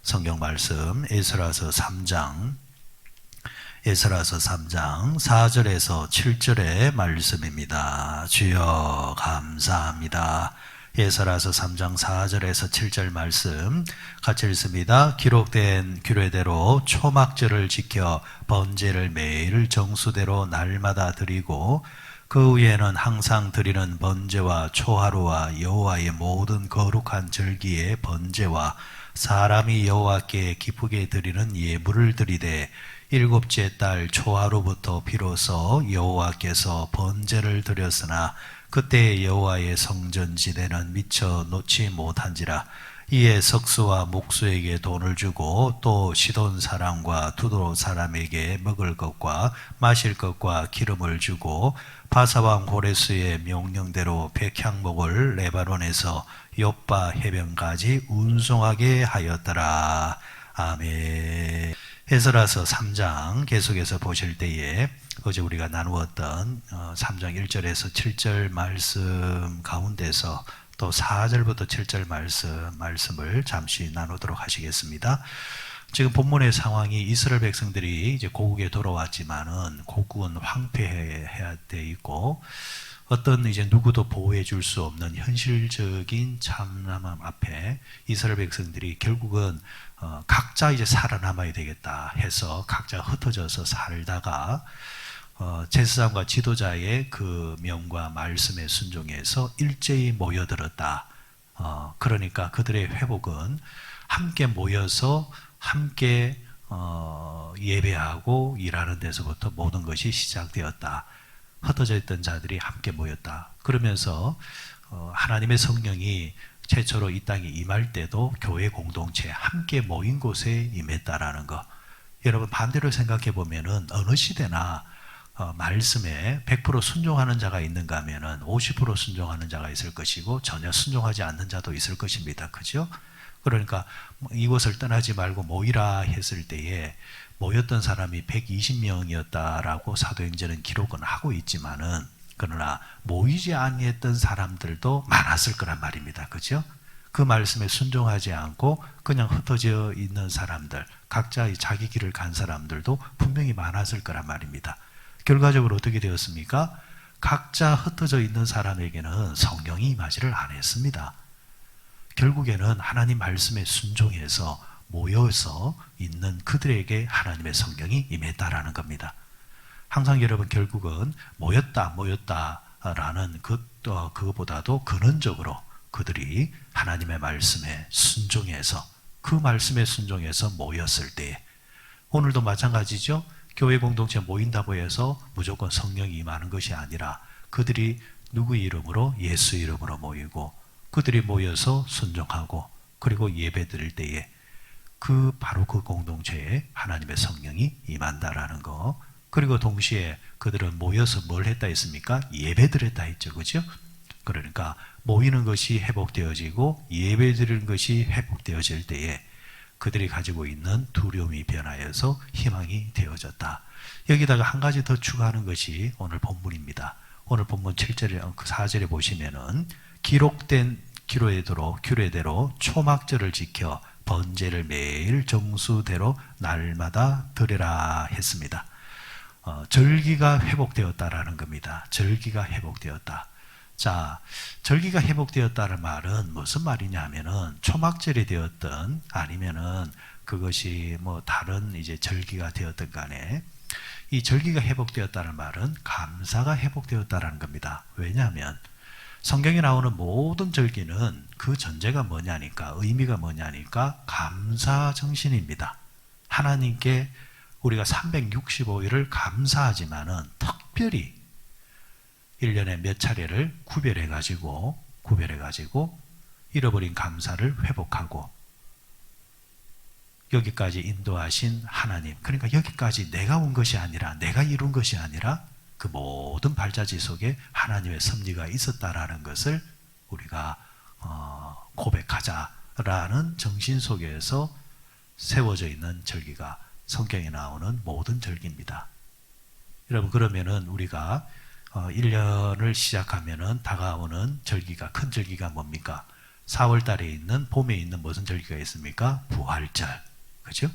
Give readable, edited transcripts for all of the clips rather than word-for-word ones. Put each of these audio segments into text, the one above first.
성경 말씀 에스라서 3장 4절에서 7절의 말씀입니다. 주여 감사합니다. 에스라서 3장 4절에서 7절 말씀 같이 읽습니다. 기록된 규례대로 초막절을 지켜 번제를 매일 정수대로 날마다 드리고 그 후에는 항상 드리는 번제와 초하루와 여호와의 모든 거룩한 절기의 번제와 사람이 여호와께 기쁘게 드리는 예물을 드리되 일곱째 달 초하루부터 비로소 여호와께서 번제를 드렸으나 그때 여호와의 성전지대는 미처 놓지 못한지라. 이에 석수와 목수에게 돈을 주고 또 시돈 사람과 두도 사람에게 먹을 것과 마실 것과 기름을 주고 바사왕 호레스의 명령대로 백향목을 레바논에서 욥바 해변까지 운송하게 하였더라. 아멘. 에스라서 3장 계속해서 보실 때에 어제 우리가 나누었던 3장 1절에서 7절 말씀 가운데서 또 4절부터 7절 말씀을 잠시 나누도록 하시겠습니다. 지금 본문의 상황이 이스라엘 백성들이 이제 고국에 돌아왔지만은 고국은 황폐해야 돼 있고 어떤 이제 누구도 보호해 줄 수 없는 현실적인 참남함 앞에 이스라엘 백성들이 결국은 각자 이제 살아남아야 되겠다 해서 각자 흩어져서 살다가 제사장과 지도자의 그 명과 말씀에 순종해서 일제히 모여들었다. 그러니까 그들의 회복은 함께 모여서 함께 예배하고 일하는 데서부터 모든 것이 시작되었다. 흩어져 있던 자들이 함께 모였다. 그러면서 하나님의 성령이 최초로 이 땅에 임할 때도 교회 공동체 함께 모인 곳에 임했다라는 것. 여러분 반대로 생각해 보면은 어느 시대나 말씀에 100% 순종하는 자가 있는가 하면은 50% 순종하는 자가 있을 것이고 전혀 순종하지 않는 자도 있을 것입니다. 그죠? 그러니까 이곳을 떠나지 말고 모이라 했을 때에 모였던 사람이 120명이었다라고 사도행전은 기록은 하고 있지만은 그러나 모이지 아니했던 사람들도 많았을 거란 말입니다. 그죠? 그 말씀에 순종하지 않고 그냥 흩어져 있는 사람들, 각자 자기 길을 간 사람들도 분명히 많았을 거란 말입니다. 결과적으로 어떻게 되었습니까? 각자 흩어져 있는 사람에게는 성령이 임하지를 않았습니다. 결국에는 하나님 말씀에 순종해서 모여서 있는 그들에게 하나님의 성령이 임했다라는 겁니다. 항상 여러분 결국은 모였다라는 그것보다도 근원적으로 그들이 하나님의 말씀에 순종해서 그 말씀에 순종해서 모였을 때 오늘도 마찬가지죠. 교회 공동체 모인다고 해서 무조건 성령이 임하는 것이 아니라 그들이 누구의 이름으로? 예수 이름으로 모이고 그들이 모여서 순종하고 그리고 예배 드릴 때에 바로 그 공동체에 하나님의 성령이 임한다라는 거. 그리고 동시에 그들은 모여서 뭘 했다 했습니까? 예배 드렸다 했죠. 그죠? 그러니까 모이는 것이 회복되어지고 예배 드리는 것이 회복되어질 때에 그들이 가지고 있는 두려움이 변하여서 희망이 되어졌다. 여기다가 한 가지 더 추가하는 것이 오늘 본문입니다. 오늘 본문 7절에 4절에 보시면은 기록된 규례대로 초막절을 지켜 번제를 매일 정수대로 날마다 드리라 했습니다. 절기가 회복되었다라는 겁니다. 절기가 회복되었다. 자, 절기가 회복되었다는 말은 무슨 말이냐 하면은 초막절이 되었든 아니면은 그것이 뭐 다른 이제 절기가 되었든 간에 이 절기가 회복되었다는 말은 감사가 회복되었다라는 겁니다. 왜냐하면 성경에 나오는 모든 절기는 그 전제가 뭐냐니까, 의미가 뭐냐니까 감사 정신입니다. 하나님께 우리가 365일을 감사하지만은 특별히 1년에 몇 차례를 구별해가지고 잃어버린 감사를 회복하고 여기까지 인도하신 하나님, 그러니까 여기까지 내가 온 것이 아니라 내가 이룬 것이 아니라 그 모든 발자취 속에 하나님의 섭리가 있었다라는 것을 우리가 고백하자라는 정신 속에서 세워져 있는 절기가 성경에 나오는 모든 절기입니다. 여러분 그러면은 우리가 1년을 시작하면은 다가오는 절기가 큰 절기가 뭡니까? 4월 달에 있는 봄에 있는 무슨 절기가 있습니까? 부활절. 그죠?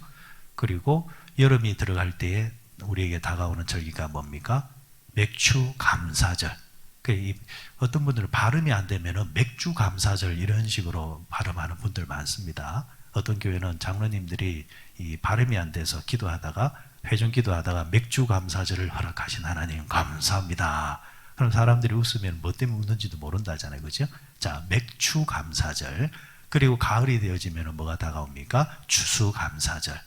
그리고 여름이 들어갈 때에 우리에게 다가오는 절기가 뭡니까? 맥주 감사절. 어떤 분들은 발음이 안 되면은 맥주 감사절 이런 식으로 발음하는 분들 많습니다. 어떤 교회는 장로님들이 이 발음이 안 돼서 기도하다가 회중 기도하다가 맥주 감사절을 허락하신 하나님 감사합니다. 그럼 사람들이 웃으면 뭐 때문에 웃는지도 모른다잖아요. 그죠? 자, 맥주 감사절. 그리고 가을이 되어지면 뭐가 다가옵니까? 추수 감사절.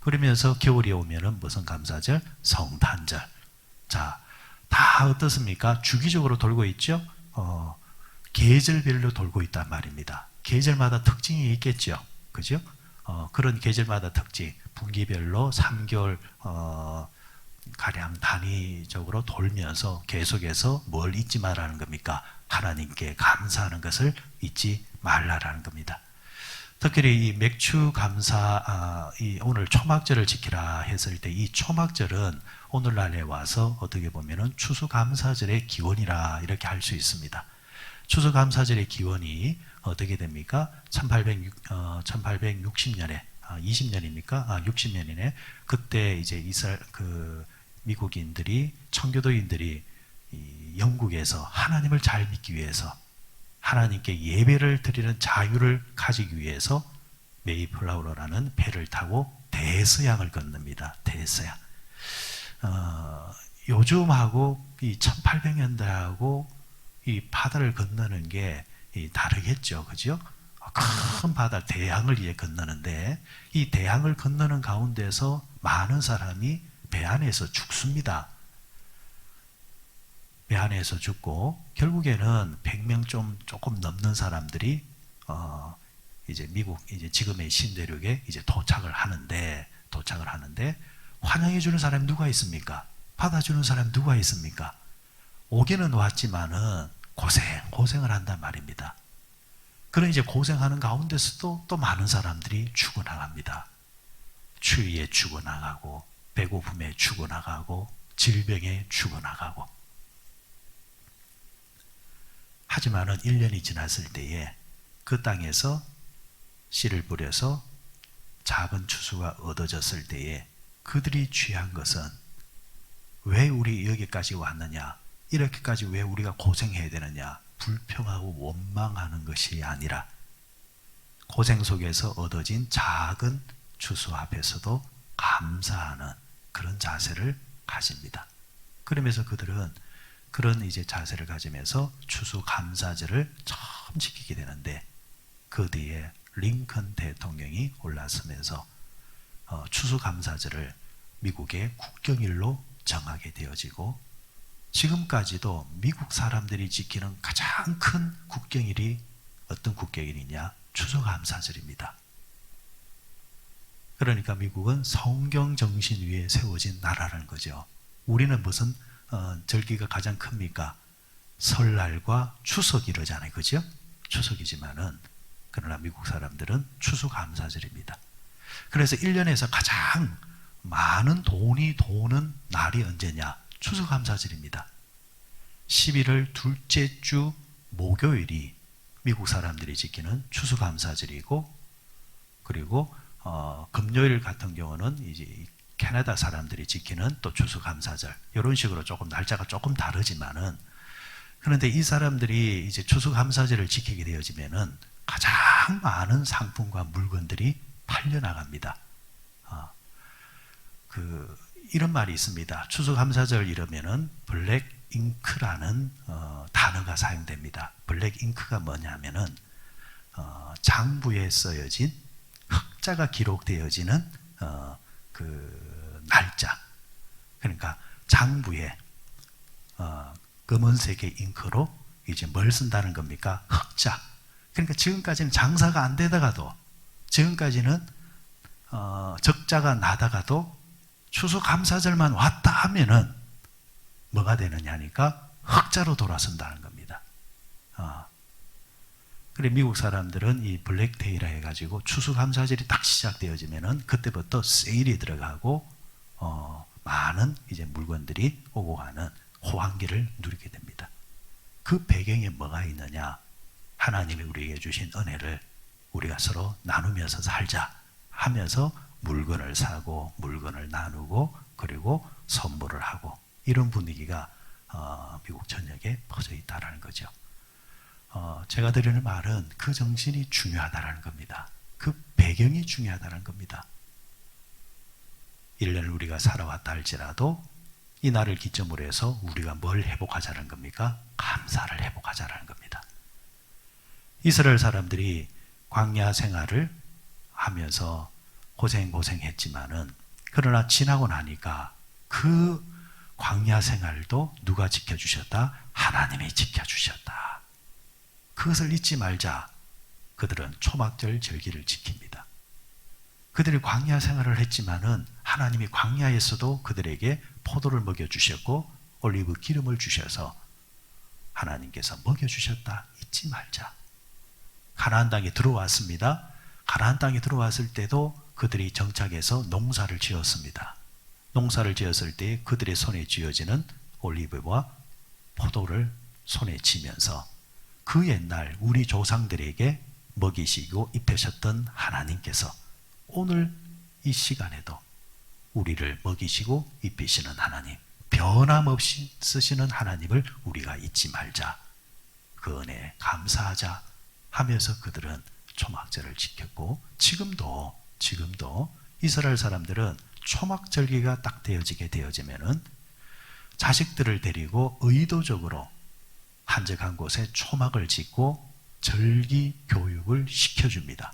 그러면서 겨울이 오면은 무슨 감사절? 성탄절. 자, 다 어떻습니까? 주기적으로 돌고 있죠? 계절별로 돌고 있단 말입니다. 계절마다 특징이 있겠죠? 그죠? 그런 계절마다 특징, 분기별로 3개월, 가량 단위적으로 돌면서 계속해서 뭘 잊지 말라는 겁니까? 하나님께 감사하는 것을 잊지 말라라는 겁니다. 특히 이 맥주 감사, 오늘 초막절을 지키라 했을 때 이 초막절은 오늘날에 와서 어떻게 보면은 추수감사절의 기원이라 이렇게 할 수 있습니다. 추수감사절의 기원이 어떻게 됩니까? 1860년에 20년입니까? 60년이네. 그때 이제 미국인들이 청교도인들이 영국에서 하나님을 잘 믿기 위해서 하나님께 예배를 드리는 자유를 가지기 위해서 메이플라워라는 배를 타고 대서양을 건넙니다. 대서양. 요즘하고 이 1800년대하고 이 바다를 건너는 게 다르겠죠. 그죠? 큰 바다, 대양을 이제 건너는데 이 대양을 건너는 가운데서 많은 사람이 배 안에서 죽습니다. 배 안에서 죽고 결국에는 100명 조금 넘는 사람들이 이제 미국 이제 지금의 신대륙에 이제 도착을 하는데 환영해 주는 사람이 누가 있습니까? 받아주는 사람이 누가 있습니까? 오기는 왔지만은 고생을 한단 말입니다. 그런 이제 고생하는 가운데서도 또 많은 사람들이 죽어나갑니다. 추위에 죽어나가고 배고픔에 죽어나가고 질병에 죽어나가고. 하지만은 1년이 지났을 때에 그 땅에서 씨를 뿌려서 작은 추수가 얻어졌을 때에 그들이 취한 것은 왜 우리 여기까지 왔느냐? 이렇게까지 왜 우리가 고생해야 되느냐? 불평하고 원망하는 것이 아니라 고생 속에서 얻어진 작은 추수 앞에서도 감사하는 그런 자세를 가집니다. 그러면서 그들은 그런 이제 자세를 가지면서 추수 감사절을 처음 지키게 되는데 그 뒤에 링컨 대통령이 올라서면서 추수 감사절을 미국의 국경일로 정하게 되어지고 지금까지도 미국 사람들이 지키는 가장 큰 국경일이 어떤 국경일이냐? 추수감사절입니다. 그러니까 미국은 성경 정신 위에 세워진 나라라는 거죠. 우리는 무슨 절기가 가장 큽니까? 설날과 추석 이러잖아요. 그죠? 추석이지만은 그러나 미국 사람들은 추수감사절입니다. 그래서 1년에서 가장 많은 돈이 도는 날이 언제냐? 추수감사절입니다. 11월 둘째 주 목요일이 미국 사람들이 지키는 추수감사절이고 그리고 금요일 같은 경우는 이제 캐나다 사람들이 지키는 또 추수감사절 이런 식으로 조금 날짜가 조금 다르지만은 그런데 이 사람들이 이제 추수감사절을 지키게 되어지면은 가장 많은 상품과 물건들이 팔려나갑니다. 이런 말이 있습니다. 추수감사절 이러면은 블랙 잉크라는 단어가 사용됩니다. 블랙 잉크가 뭐냐면은 장부에 쓰여진 흑자가 기록되어지는 그 날짜. 그러니까 장부에 검은색의 잉크로 이제 뭘 쓴다는 겁니까? 흑자. 그러니까 지금까지는 장사가 안 되다가도 지금까지는 적자가 나다가도 추수감사절만 왔다 하면은 뭐가 되느냐니까 흑자로 돌아선다는 겁니다. 그래 미국 사람들은 이 블랙데이라 해가지고 추수감사절이 딱 시작되어지면은 그때부터 세일이 들어가고 많은 이제 물건들이 오고 가는 호황기를 누리게 됩니다. 그 배경에 뭐가 있느냐? 하나님이 우리에게 주신 은혜를 우리가 서로 나누면서 살자 하면서 물건을 사고 물건을 나누고 그리고 선물을 하고 이런 분위기가 미국 전역에 퍼져 있다는 거죠. 제가 드리는 말은 그 정신이 중요하다는 겁니다. 그 배경이 중요하다는 겁니다. 1년을 우리가 살아왔다 할지라도 이 날을 기점으로 해서 우리가 뭘 회복하자는 겁니까? 감사를 회복하자는 겁니다. 이스라엘 사람들이 광야 생활을 하면서 고생했지만은 그러나 지나고 나니까 그 광야 생활도 누가 지켜주셨다? 하나님이 지켜주셨다. 그것을 잊지 말자. 그들은 초막절 절기를 지킵니다. 그들이 광야 생활을 했지만은 하나님이 광야에서도 그들에게 포도를 먹여주셨고 올리브 기름을 주셔서 하나님께서 먹여주셨다. 잊지 말자. 가나안 땅에 들어왔습니다. 가나안 땅에 들어왔을 때도 그들이 정착해서 농사를 지었습니다. 농사를 지었을 때 그들의 손에 쥐어지는 올리브와 포도를 손에 쥐면서 그 옛날 우리 조상들에게 먹이시고 입히셨던 하나님께서 오늘 이 시간에도 우리를 먹이시고 입히시는 하나님, 변함없이 쓰시는 하나님을 우리가 잊지 말자. 그 은혜에 감사하자 하면서 그들은 초막절을 지켰고 지금도 이스라엘 사람들은 초막절기가 딱 되어지면은 자식들을 데리고 의도적으로 한적한 곳에 초막을 짓고 절기 교육을 시켜줍니다.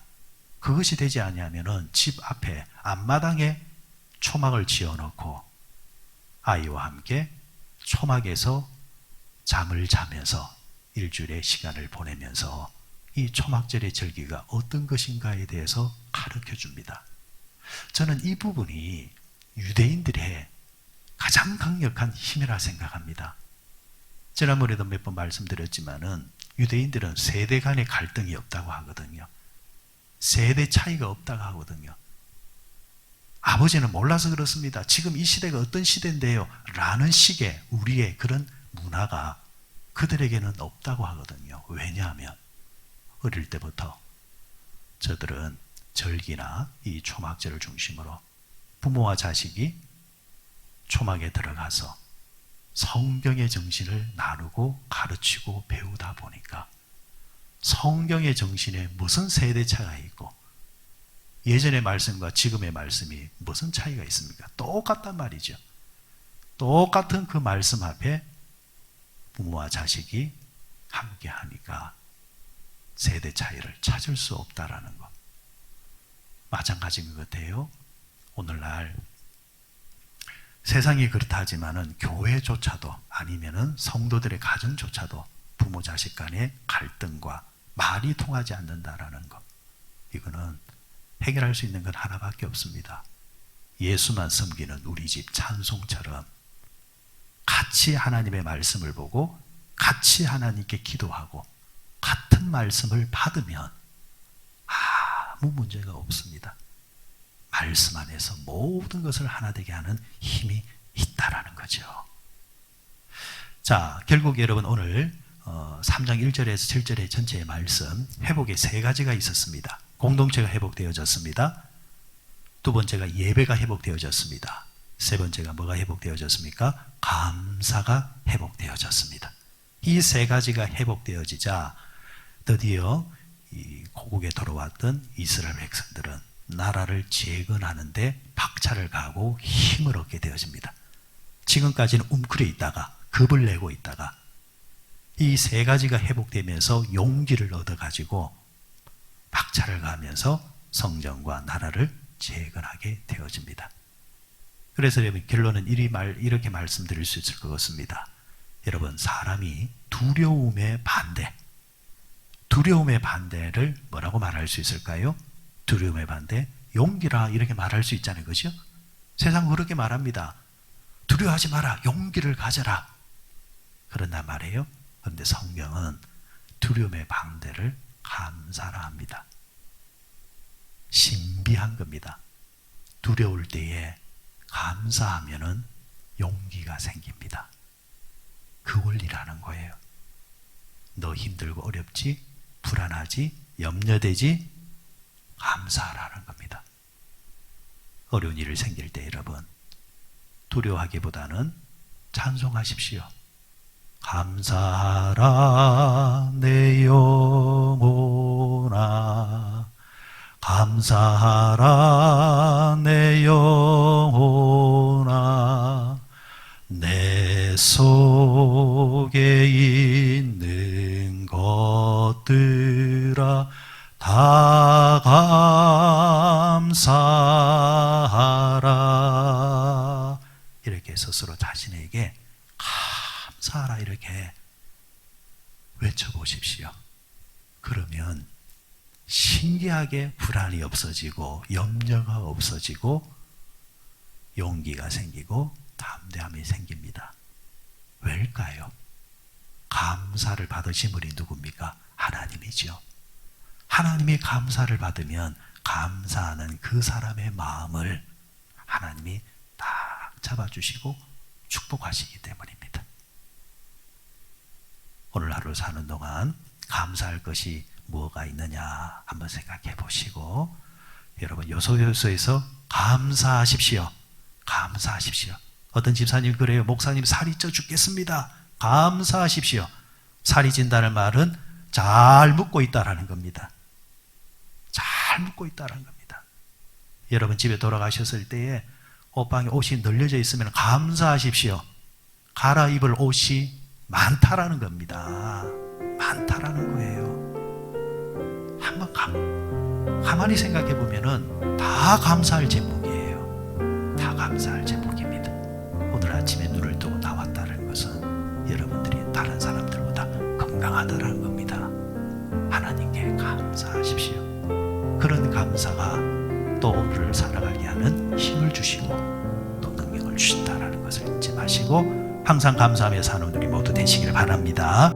그것이 되지 아니하면은 집 앞에 앞마당에 초막을 지어놓고 아이와 함께 초막에서 잠을 자면서 일주일의 시간을 보내면서 이 초막절의 절기가 어떤 것인가에 대해서 가르쳐 줍니다. 저는 이 부분이 유대인들의 가장 강력한 힘이라 생각합니다. 지난번에도 몇 번 말씀드렸지만은 유대인들은 세대 간의 갈등이 없다고 하거든요. 세대 차이가 없다고 하거든요. 아버지는 몰라서 그렇습니다. 지금 이 시대가 어떤 시대인데요? 라는 식의 우리의 그런 문화가 그들에게는 없다고 하거든요. 왜냐하면 어릴 때부터 저들은 절기나 이 초막절을 중심으로 부모와 자식이 초막에 들어가서 성경의 정신을 나누고 가르치고 배우다 보니까 성경의 정신에 무슨 세대 차이가 있고 예전의 말씀과 지금의 말씀이 무슨 차이가 있습니까? 똑같단 말이죠. 똑같은 그 말씀 앞에 부모와 자식이 함께 하니까 세대 차이를 찾을 수 없다라는 것. 마찬가지인 것 같아요. 오늘날 세상이 그렇다 하지만은 교회조차도 아니면은 성도들의 가정조차도 부모 자식 간의 갈등과 말이 통하지 않는다라는 것. 이거는 해결할 수 있는 건 하나밖에 없습니다. 예수만 섬기는 우리 집 찬송처럼 같이 하나님의 말씀을 보고 같이 하나님께 기도하고 같은 말씀을 받으면 아무 문제가 없습니다. 말씀 안에서 모든 것을 하나 되게 하는 힘이 있다라는 거죠. 자, 결국 여러분 오늘 3장 1절에서 7절의 전체의 말씀 회복의 3가지가 있었습니다. 공동체가 회복되어졌습니다. 두 번째가 예배가 회복되어졌습니다. 세 번째가 뭐가 회복되어졌습니까? 감사가 회복되어졌습니다. 이 3가지가 회복되어지자 드디어 이 고국에 돌아왔던 이스라엘 백성들은 나라를 재건하는데 박차를 가하고 힘을 얻게 되어집니다. 지금까지는 웅크려 있다가 겁을 내고 있다가 이 3가지가 회복되면서 용기를 얻어가지고 박차를 가하면서 성전과 나라를 재건하게 되어집니다. 그래서 여러분 결론은 이렇게 말씀드릴 수 있을 것 같습니다. 여러분 사람이 두려움의 반대를 뭐라고 말할 수 있을까요? 두려움의 반대, 용기라 이렇게 말할 수 있잖아요. 그죠? 세상은 그렇게 말합니다. 두려워하지 마라, 용기를 가져라. 그런단 말이에요. 그런데 성경은 두려움의 반대를 감사라 합니다. 신비한 겁니다. 두려울 때에 감사하면은 용기가 생깁니다. 그 원리라는 거예요. 너 힘들고 어렵지? 불안하지, 염려되지, 감사하라는 겁니다. 어려운 일이 생길 때 여러분, 두려워하기보다는 찬송하십시오. 감사하라 내 영혼아, 감사하라 내 영혼아, 내 속에 있는 것들아 다 감사하라. 이렇게 스스로 자신에게 감사하라 이렇게 외쳐보십시오. 그러면 신기하게 불안이 없어지고 염려가 없어지고 용기가 생기고 담대함이 생깁니다. 왜일까요? 감사를 받으신 분이 누굽니까? 하나님이죠. 하나님이 감사를 받으면 감사하는 그 사람의 마음을 하나님이 딱 잡아주시고 축복하시기 때문입니다. 오늘 하루 사는 동안 감사할 것이 뭐가 있느냐 한번 생각해 보시고, 여러분 요소요소에서 감사하십시오. 감사하십시오. 어떤 집사님 그래요. 목사님 살이 쪄 죽겠습니다. 감사하십시오. 살이 찐다는 말은 잘 묻고 있다라는 겁니다. 잘 묻고 있다는 겁니다. 여러분 집에 돌아가셨을 때에 옷방에 옷이 널려져 있으면 감사하십시오. 갈아입을 옷이 많다라는 겁니다. 많다라는 거예요. 한번 가만히 생각해 보면은 다 감사할 제목이에요. 다 감사할 제목입니다. 오늘 아침에 눈을 뜨고 나왔다는 것은 여러분들이 다른 사람들보다 건강하다라는 겁니다. 하나님께 감사하십시오. 그런 감사가 또 오늘을 살아가게 하는 힘을 주시고 또 능력을 주신다라는 것을 잊지 마시고 항상 감사하며 사는 우리 모두 되시길 바랍니다.